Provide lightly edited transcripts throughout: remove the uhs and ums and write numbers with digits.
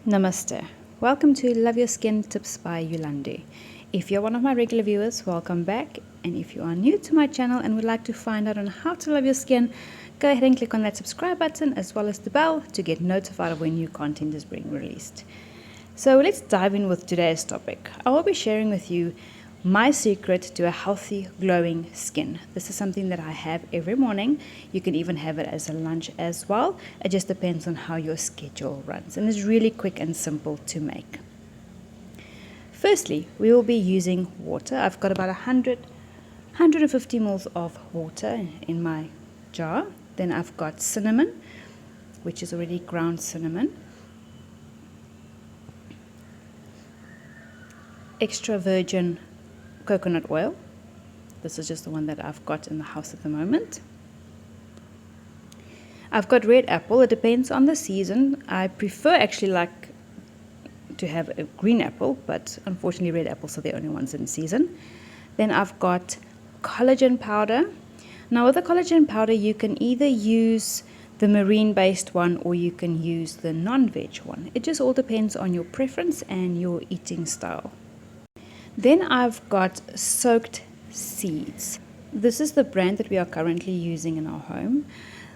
Namaste. Welcome to Love Your Skin Tips by Yolandi. If you're one of my regular viewers, welcome back. And if you are new to my channel and would like to find out on how to love your skin, go ahead and click on that subscribe button as well as the bell to get notified of when new content is being released. So let's dive in with today's topic. I will be sharing with you my secret to a healthy, glowing skin. This is something that I have every morning. You can even have it as a lunch as well. It just depends on how your schedule runs, and it's really quick and simple to make. Firstly, we will be using water. I've got about 150 ml of water in my jar. Then I've got cinnamon, which is already ground cinnamon. Extra virgin coconut oil. This is just the one that I've got in the house at the moment. I've got red apple. It depends on the season. I prefer actually like to have a green apple, but unfortunately red apples are the only ones in season. Then I've got collagen powder. Now with the collagen powder you can either use the marine based one or you can use the non-veg one. It just all depends on your preference and your eating style. Then I've got soaked seeds. This is the brand that we are currently using in our home.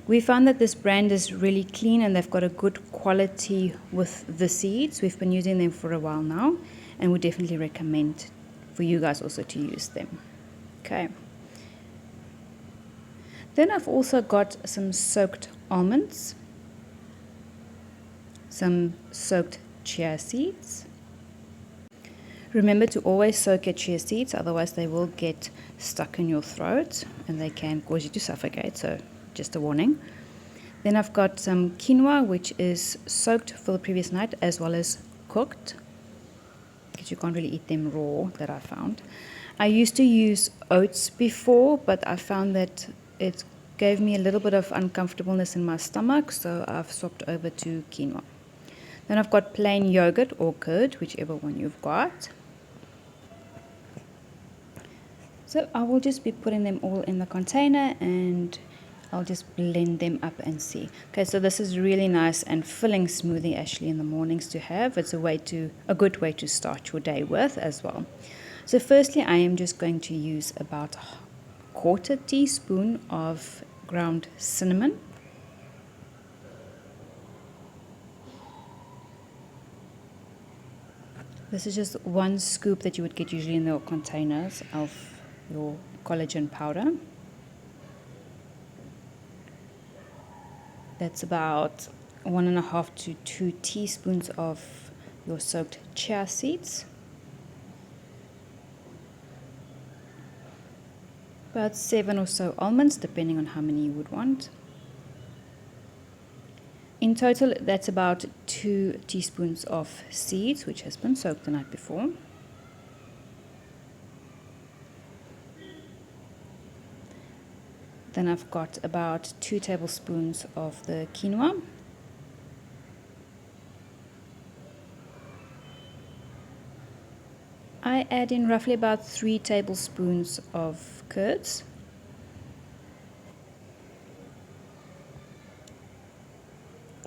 We found that this brand is really clean and they've got a good quality with the seeds. We've been using them for a while now and would definitely recommend for you guys also to use them. Okay. Then I've also got some soaked almonds, some soaked chia seeds. Remember to always soak your chia seeds, otherwise they will get stuck in your throat and they can cause you to suffocate, so just a warning. Then I've got some quinoa, which is soaked for the previous night as well as cooked, because you can't really eat them raw, that I found. I used to use oats before, but I found that it gave me a little bit of uncomfortableness in my stomach, so I've swapped over to quinoa. Then I've got plain yogurt or curd, whichever one you've got. So I will just be putting them all in the container and I'll just blend them up and see. Okay, so this is really nice and filling smoothie actually in the mornings to have. It's a good way to start your day with as well. So firstly, I am just going to use about a quarter teaspoon of ground cinnamon. This is just one scoop that you would get usually in the containers of your collagen powder. That's about 1.5 to 2 teaspoons of your soaked chia seeds. About 7 or so almonds, depending on how many you would want. In total, that's about 2 teaspoons of seeds, which has been soaked the night before. Then I've got about 2 tablespoons of the quinoa. I add in roughly about 3 tablespoons of curds.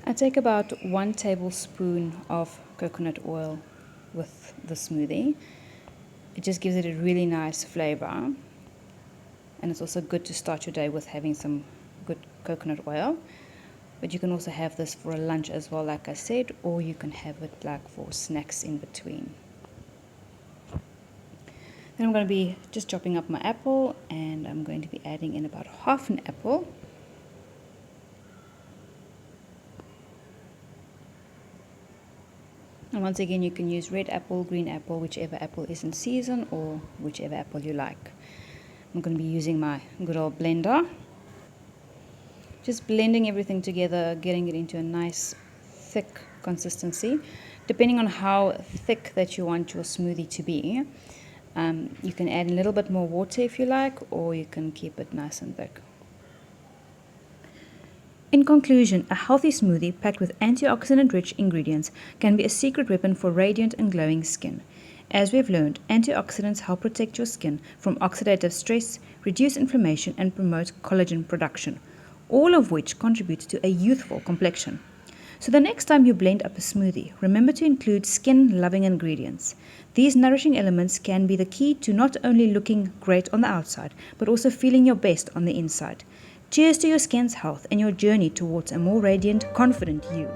I take about 1 tablespoon of coconut oil with the smoothie. It just gives it a really nice flavor. And it's also good to start your day with having some good coconut oil. But you can also have this for a lunch as well, like I said, or you can have it like for snacks in between. Then I'm going to be just chopping up my apple, and I'm going to be adding in about half an apple. And once again, you can use red apple, green apple, whichever apple is in season, or whichever apple you like. I'm going to be using my good old blender. Just blending everything together, getting it into a nice thick consistency. Depending on how thick that you want your smoothie to be, you can add a little bit more water if you like, or you can keep it nice and thick. In conclusion, a healthy smoothie packed with antioxidant-rich ingredients can be a secret weapon for radiant and glowing skin. As we've learned, antioxidants help protect your skin from oxidative stress, reduce inflammation, and promote collagen production, all of which contribute to a youthful complexion. So the next time you blend up a smoothie, remember to include skin-loving ingredients. These nourishing elements can be the key to not only looking great on the outside, but also feeling your best on the inside. Cheers to your skin's health and your journey towards a more radiant, confident you.